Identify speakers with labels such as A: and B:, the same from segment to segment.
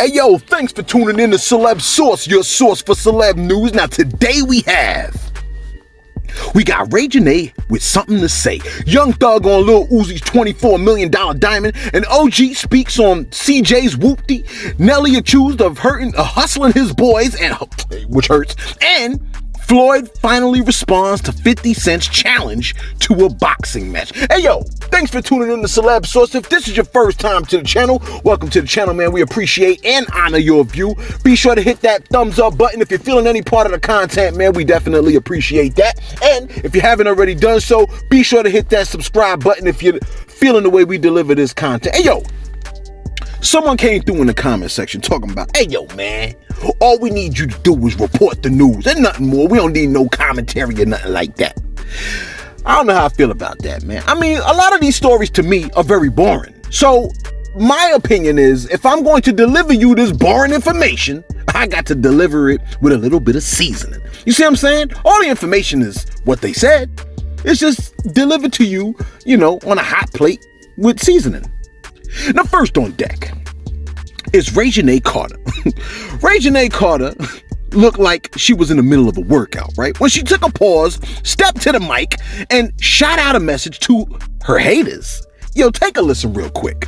A: Hey yo, thanks for tuning in to Celebs Source, your source for celeb news. Now today we got Reginae with something to say. Young Thug on Lil Uzi's $24 million diamond. And OG speaks on CJ's Whoopty. Nelly accused of hustling his boys, which hurts. And Floyd finally responds to 50 Cent's challenge to a boxing match. Hey yo, thanks for tuning in to Celebs Source. If this is your first time to the channel, welcome to the channel, man. We appreciate and honor your view. Be sure to hit that thumbs up button if you're feeling any part of the content, man. We definitely appreciate that. And if you haven't already done so, be sure to hit that subscribe button if you're feeling the way we deliver this content. Hey yo, someone came through in the comment section talking about, hey yo, man, all we need you to do is report the news and nothing more. We don't need no commentary or nothing like that. I don't know how I feel about that, man. I mean, a lot of these stories to me are very boring. So my opinion is, if I'm going to deliver you this boring information, I got to deliver it with a little bit of seasoning. You see what I'm saying? All the information is what they said. It's just delivered to you, on a hot plate with seasoning. Now, first on deck is Reginae Carter. Reginae Carter looked like she was in the middle of a workout, right? When she took a pause, stepped to the mic, and shot out a message to her haters. Yo, take a listen real quick.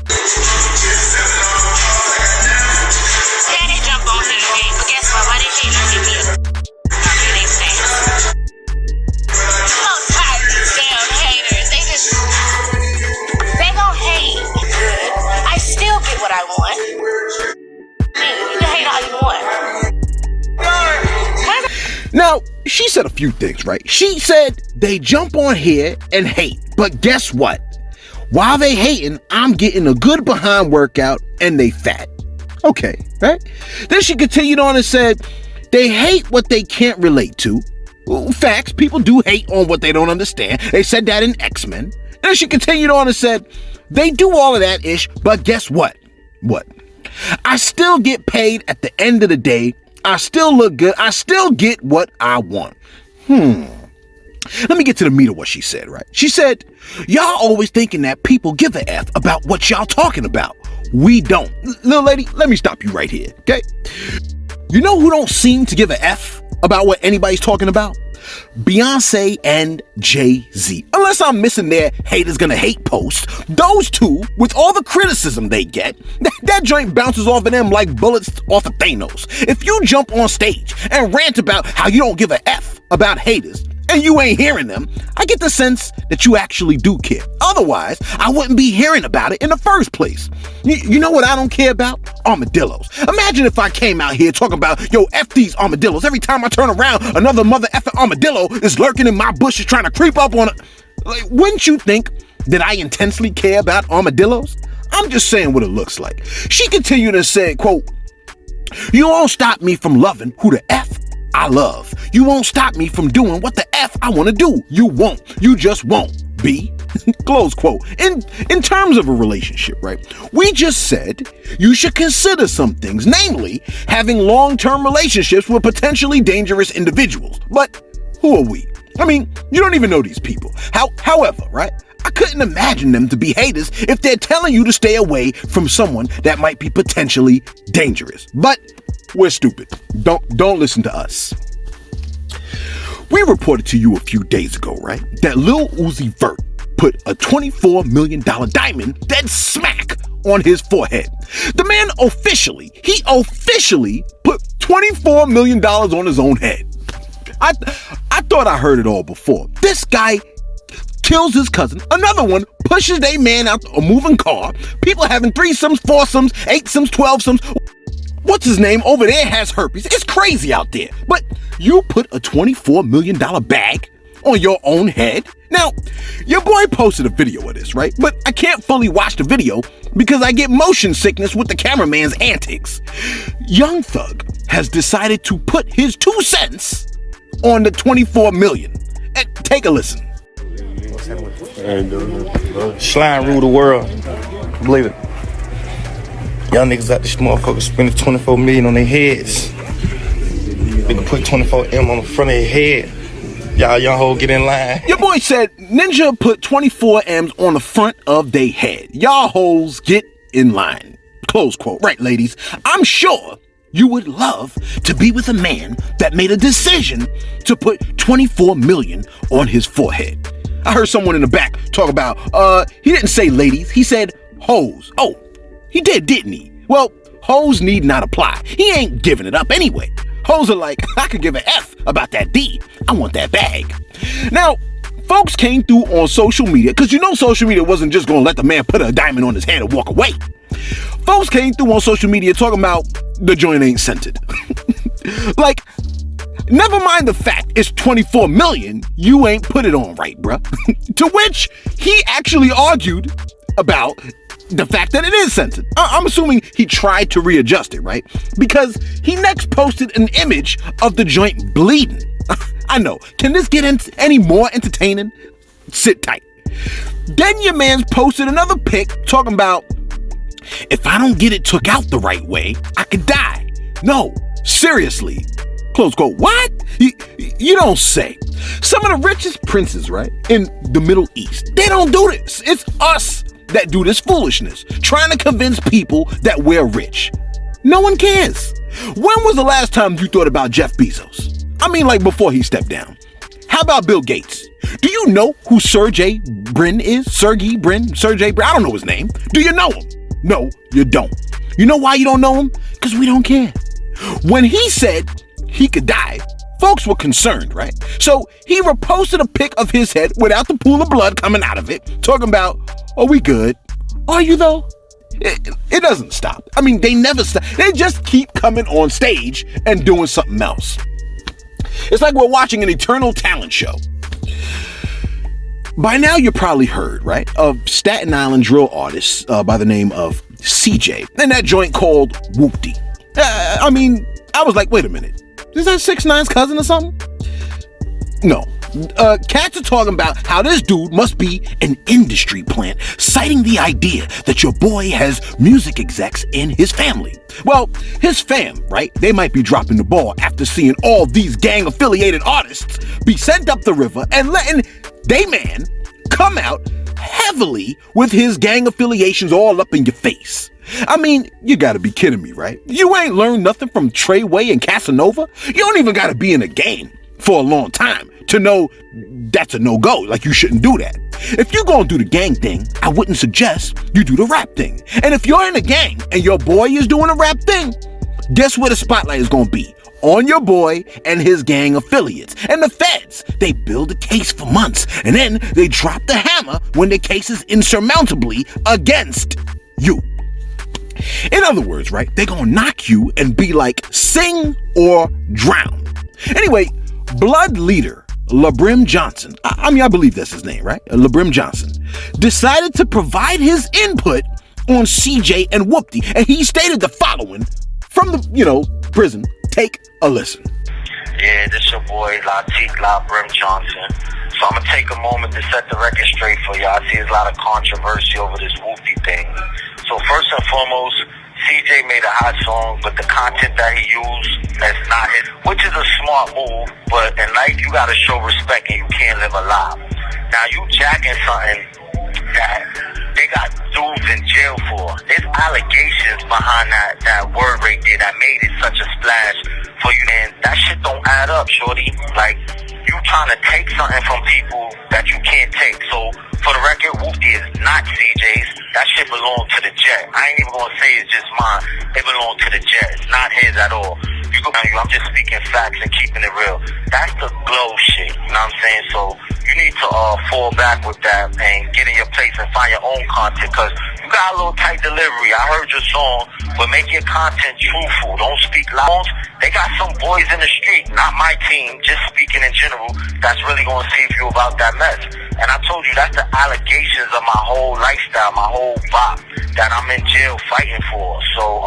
B: I want. You can hate all you want.
A: Now, she said a few things, right? She said they jump on here and hate, but guess what? While they hating, I'm getting a good behind workout and they fat. Okay, right? Then she continued on and said they hate what they can't relate to. Well, facts, people do hate on what they don't understand. They said that in X-Men. And then she continued on and said they do all of that ish, but guess what? What? I still get paid at the end of the day. I still look good. I still get what I want. Let me get to the meat of what she said, right? She said, y'all always thinking that people give a F about what y'all talking about. We don't. Little lady, let me stop you right here, okay? You know who don't seem to give a F about what anybody's talking about? Beyonce and Jay-Z. Unless I'm missing their haters gonna hate post, those two, with all the criticism they get, that joint bounces off of them like bullets off of Thanos. If you jump on stage and rant about how you don't give a F about haters, and you ain't hearing them, I get the sense that you actually do care. Otherwise, I wouldn't be hearing about it in the first place. You know what I don't care about? Armadillos. Imagine if I came out here talking about, yo, F these armadillos. Every time I turn around, another mother effing armadillo is lurking in my bushes trying to creep up on it. Like, wouldn't you think that I intensely care about armadillos? I'm just saying what it looks like. She continued and said, quote, you won't stop me from loving who the F I love. You won't stop me from doing what the F I want to do. You won't. You just won't. B. Close quote. In terms of a relationship, right? We just said you should consider some things, namely having long-term relationships with potentially dangerous individuals. But who are we? I mean, you don't even know these people. However, right? I couldn't imagine them to be haters if they're telling you to stay away from someone that might be potentially dangerous. But we're stupid. Don't listen to us. We reported to you a few days ago, right, that Lil Uzi Vert put a $24 million diamond dead smack on his forehead. The man officially put $24 million on his own head. I thought I heard it all before. This guy kills his cousin, another one pushes a man out a moving car, people having threesomes, foursomes, eightsomes, 12somes. What's his name over there has herpes. It's crazy out there. But you put a $24 million bag on your own head? Now, your boy posted a video of this, right? But I can't fully watch the video because I get motion sickness with the cameraman's antics. Young Thug has decided to put his 2 cents on the $24 million. And take a listen.
C: Slime rule the world. Believe it. Y'all niggas out this motherfucker spending $24 million on their heads. They can put 24M on the front of their head. Y'all young hoe get in line.
A: Your boy said Ninja put 24 M's on the front of their head. Y'all hoes get in line. Close quote. Right, ladies? I'm sure you would love to be with a man that made a decision to put 24 million on his forehead. I heard someone in the back talk about, he didn't say ladies, he said hoes. Oh, he did, didn't he? Well, hoes need not apply. He ain't giving it up anyway. Hoes are like, I could give an F about that D. I want that bag. Now, folks came through on social media, because you know social media wasn't just going to let the man put a diamond on his head and walk away. Folks came through on social media talking about the joint ain't scented. Like, never mind the fact it's 24 million, you ain't put it on right, bruh. To which he actually argued about the fact that it is scented. I'm assuming he tried to readjust it, right? Because he next posted an image of the joint bleeding. I know. Can this get any more entertaining? Sit tight. Then your man's posted another pic talking about, if I don't get it took out the right way, I could die. No, seriously. Close quote. What? You don't say. Some of the richest princes, right, in the Middle East, they don't do this. It's us that do this foolishness, trying to convince people that we're rich. No one cares. When was the last time you thought about Jeff Bezos? I mean, like before he stepped down. How about Bill Gates? Do you know who Sergey Brin is? Sergey Brin? I don't know his name. Do you know him? No, you don't. You know why you don't know him? Because we don't care. When he said he could die, folks were concerned, right? So he reposted a pic of his head without the pool of blood coming out of it, talking about, are we good? Are you though? It doesn't stop. I mean, they never stop. They just keep coming on stage and doing something else. It's like we're watching an eternal talent show. By now, you probably heard, right, of Staten Island drill artist by the name of CJ, and that joint called Whoopty. I mean, I was like, wait a minute, is that 6ix9ine's cousin or something? No. Cats are talking about how this dude must be an industry plant, citing the idea that your boy has music execs in his family. Well, his fam, right, they might be dropping the ball after seeing all these gang-affiliated artists be sent up the river and letting they man come out heavily with his gang affiliations all up in your face. I mean, you gotta be kidding me, right? You ain't learned nothing from Treyway and Casanova? You don't even gotta be in a game for a long time to know that's a no-go, like you shouldn't do that. If you're gonna do the gang thing, I wouldn't suggest you do the rap thing. And if you're in a gang and your boy is doing a rap thing, guess where the spotlight is gonna be? On your boy and his gang affiliates. And the feds, they build a case for months, and then they drop the hammer when the case is insurmountably against you. In other words, right, they're gonna knock you and be like, sing or drown. Anyway, Blood leader LeBrim Johnson, I believe that's his name, right? LeBrim Johnson, decided to provide his input on CJ and Whoopty, and he stated the following from the, prison. Take a listen.
D: Yeah, this your boy LeBrim Johnson. So I'm gonna take a moment to set the record straight for y'all. I see there's a lot of controversy over this Whoopty thing. So first and foremost, CJ made a hot song, but the content that he used, that's not his, which is a smart move, but in life you gotta show respect and you can't live a lie. Now you jacking something that they got dudes in jail for. There's allegations behind that word right there that made it such a splash for you, and that shit don't add up, shorty. Like, you trying to take something from people that you can't take. So for the record, Whoopty is not CJ's. That shit belonged to the Jet. I ain't even gonna say it's just mine. It belonged to the Jet. It's not his at all. I'm just speaking facts and keeping it real. That's the glow shit. You know what I'm saying? So you need to fall back with that and get in your place and find your own content, because you got a little tight delivery. I heard your song, but make your content truthful. Don't speak loud. They got some boys in the street, not my team, just speaking in general, that's really gonna see if you about that mess. And I told you, that's the allegations of my whole lifestyle, my whole bop that I'm in jail fighting for. So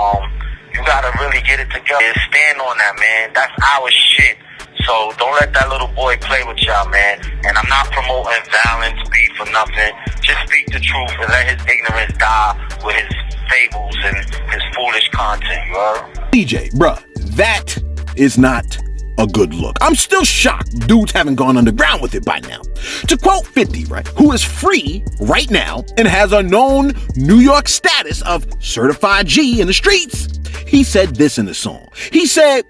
D: you gotta really get it together and stand on that, man. That's our shit. So don't let that little boy play with y'all, man. And I'm not promoting violence, beef, or nothing. Just speak the truth and let his ignorance die with his fables and his foolish content, you heard?
A: DJ, bruh, that is not a good look. I'm still shocked dudes haven't gone underground with it by now. To quote 50, right, who is free right now and has a known New York status of certified G in the streets, he said this in the song. He said,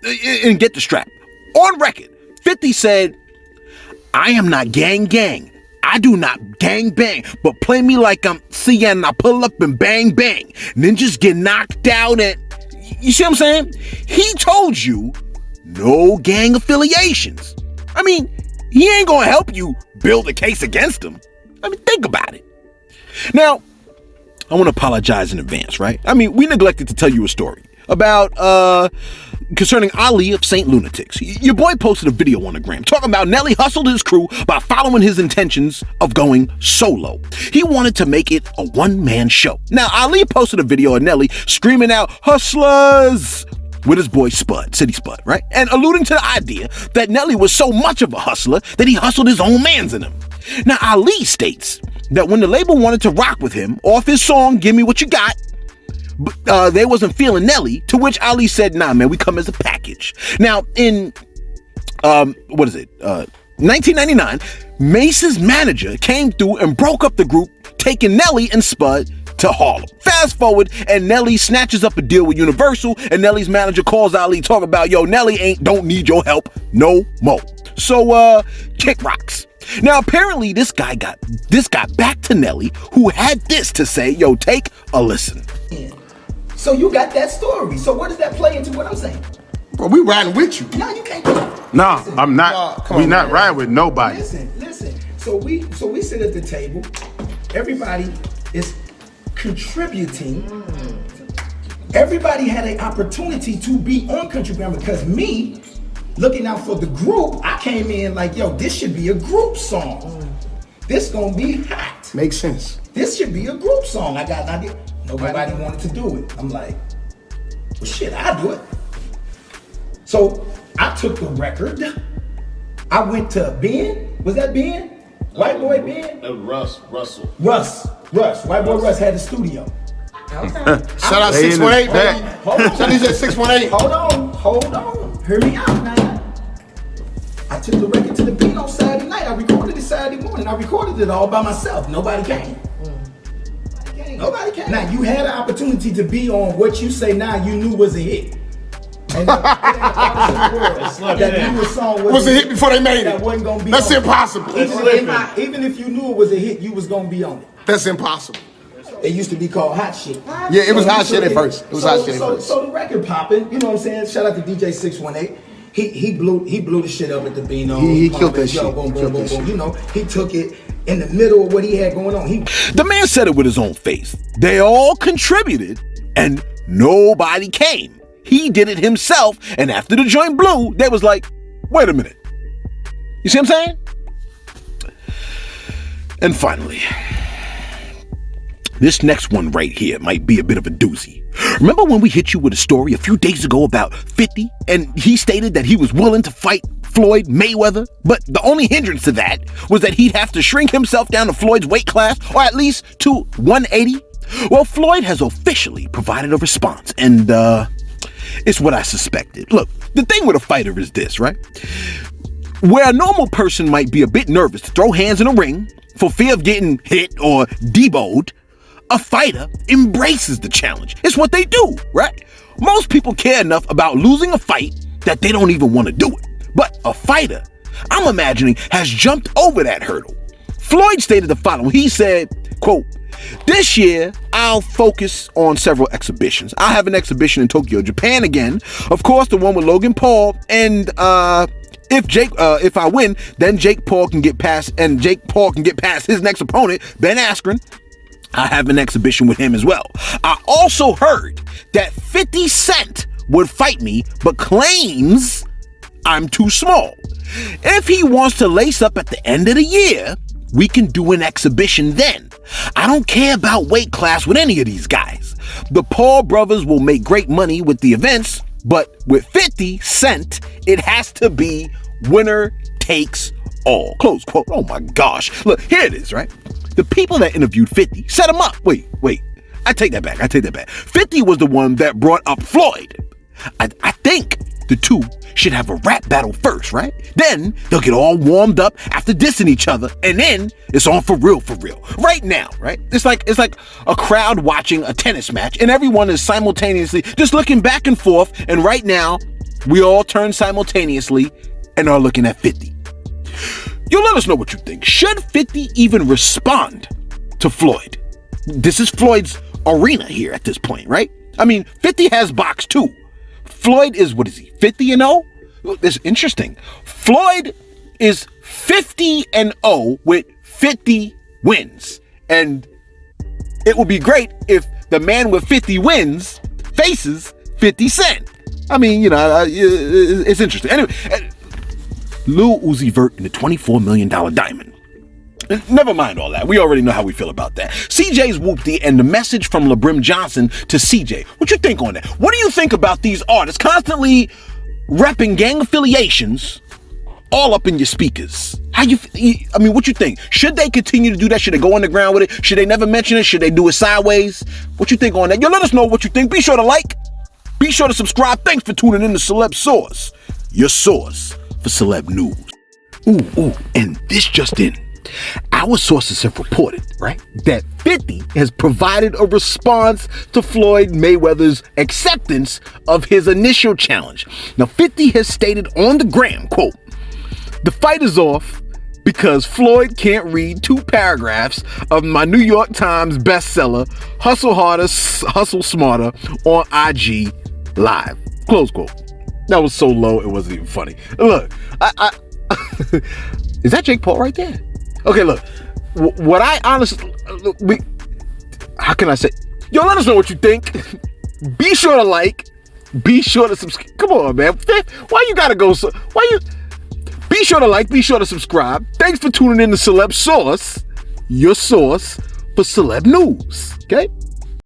A: and get the strap, on record, 50 said, "I am not gang gang. I do not gang bang, but play me like I'm CN. I pull up and bang bang. Ninjas get knocked out and..." You see what I'm saying? He told you no gang affiliations. I mean, he ain't gonna help you build a case against him. I mean, think about it. Now, I want to apologize in advance, right? I mean, we neglected to tell you a story about concerning Ali of St. Lunatics. Your boy posted a video on the gram talking about Nelly hustled his crew by following his intentions of going solo. He wanted to make it a one-man show. Now, Ali posted a video of Nelly screaming out, "Hustlers!" with his boy Spud, City Spud, right? And alluding to the idea that Nelly was so much of a hustler that he hustled his own mans in him. Now, Ali states that when the label wanted to rock with him off his song, "Give Me What You Got," they wasn't feeling Nelly, to which Ali said, "Nah, man, we come as a package." Now, in 1999, Mace's manager came through and broke up the group, taking Nelly and Spud to Harlem. Fast forward, and Nelly snatches up a deal with Universal, and Nelly's manager calls Ali, talking about, "Yo, Nelly don't need your help no more." So, kick rocks. Now, apparently, this guy got back to Nelly, who had this to say. Yo, take a listen.
E: So you got that story. So what does that play into what I'm saying?
F: Bro, we riding with you.
E: No, you can't do it.
F: No,
E: Listen.
F: I'm not. We not riding with nobody.
E: Listen. So we sit at the table. Everybody is contributing. Everybody had an opportunity to be on Country Grammar, because me, looking out for the group, I came in like, yo, this should be a group song. This gonna be hot.
F: Makes sense.
E: This should be a group song. I got an idea. Nobody wanted to do it. I'm like, well, shit, I'll do it. So I took the record. I went to Ben. Was that Ben? White boy Ben?
G: Russell.
E: Russ. White boy Russ had the studio.
B: Okay.
F: Shout out 618, baby.
E: Hold on.
F: Shout out 618.
E: Hold on. Hear me out now. I took the record to the beat on Saturday night. I recorded it Saturday morning. I recorded it all by myself. Nobody came. Nobody came. Now, you had an opportunity to be on what you say now you knew was a hit. And that knew a song
F: Was a hit before they made it.
E: That wasn't gonna be.
F: That's
E: on
F: impossible.
E: Even if you knew it was a hit, you was gonna be on it.
F: That's impossible.
E: It used to be called Hot Shit.
F: Yeah, it was hot shit at first. It was hot shit at first.
E: So the record popping, you know what I'm saying? Shout out to DJ 618. He blew the shit up at the Beano.
F: He killed that shit.
E: Boom. You know, he took it in the middle of what he had going on.
A: The man said it with his own face. They all contributed and nobody came. He did it himself, and after the joint blew, they was like, wait a minute. You see what I'm saying? And finally, this next one right here might be a bit of a doozy. Remember when we hit you with a story a few days ago about 50, and he stated that he was willing to fight Floyd Mayweather, but the only hindrance to that was that he'd have to shrink himself down to Floyd's weight class, or at least to 180? Well, Floyd has officially provided a response, and it's what I suspected. Look, the thing with a fighter is this, right? Where a normal person might be a bit nervous to throw hands in a ring for fear of getting hit or debowed, a fighter embraces the challenge. It's what they do, right? Most people care enough about losing a fight that they don't even want to do it. But a fighter, I'm imagining, has jumped over that hurdle. Floyd stated the following. He said, quote, "This year, I'll focus on several exhibitions. I have an exhibition in Tokyo, Japan again. Of course, the one with Logan Paul. And if I win, then Jake Paul can get past his next opponent, Ben Askren. I have an exhibition with him as well. I also heard that 50 Cent would fight me, but claims I'm too small. If he wants to lace up at the end of the year, we can do an exhibition then. I don't care about weight class with any of these guys. The Paul brothers will make great money with the events, but with 50 Cent, it has to be winner takes all." Close quote. Oh my gosh. Look, here it is, right? The people that interviewed 50 set him up. Wait. I take that back. 50 was the one that brought up Floyd. I think the two should have a rap battle first, right? Then they'll get all warmed up after dissing each other, and then it's on for real. Right now, right? It's like a crowd watching a tennis match, and everyone is simultaneously just looking back and forth, and right now, we all turn simultaneously and are looking at 50. You let us know what you think. Should 50 even respond to Floyd? This is Floyd's arena here at this point, right? I mean, 50 has boxed too. Floyd is, what is he, 50-0? It's interesting. Floyd is 50-0 with 50 wins. And it would be great if the man with 50 wins faces 50 Cent. I mean, you know, it's interesting. Anyway, Lil Uzi Vert and the $24 million diamond. Never mind all that. We already know how we feel about that. CJ's Whoopty and the message from LeBrim Johnson to CJ. What you think on that? What do you think about these artists constantly repping gang affiliations all up in your speakers? I mean, what you think? Should they continue to do that? Should they go underground with it? Should they never mention it? Should they do it sideways? What you think on that? Yo, let us know what you think. Be sure to like. Be sure to subscribe. Thanks for tuning in to Celebs Source, your source for celeb news. Ooh, and this just in. Our sources have reported, right, that 50 has provided a response to Floyd Mayweather's acceptance of his initial challenge. Now, 50 has stated on the gram, quote, "The fight is off because Floyd can't read 2 paragraphs of my New York Times bestseller, Hustle Harder, Hustle Smarter, on IG Live." Close quote. That was so low, it wasn't even funny. Look, is that Jake Paul right there? Okay, look, what I honestly, how can I say? Yo, let us know what you think. Be sure to like, be sure to subscribe. Come on, man. Why you gotta go so, be sure to like, be sure to subscribe. Thanks for tuning in to Celebs Source, your source for celeb news, okay?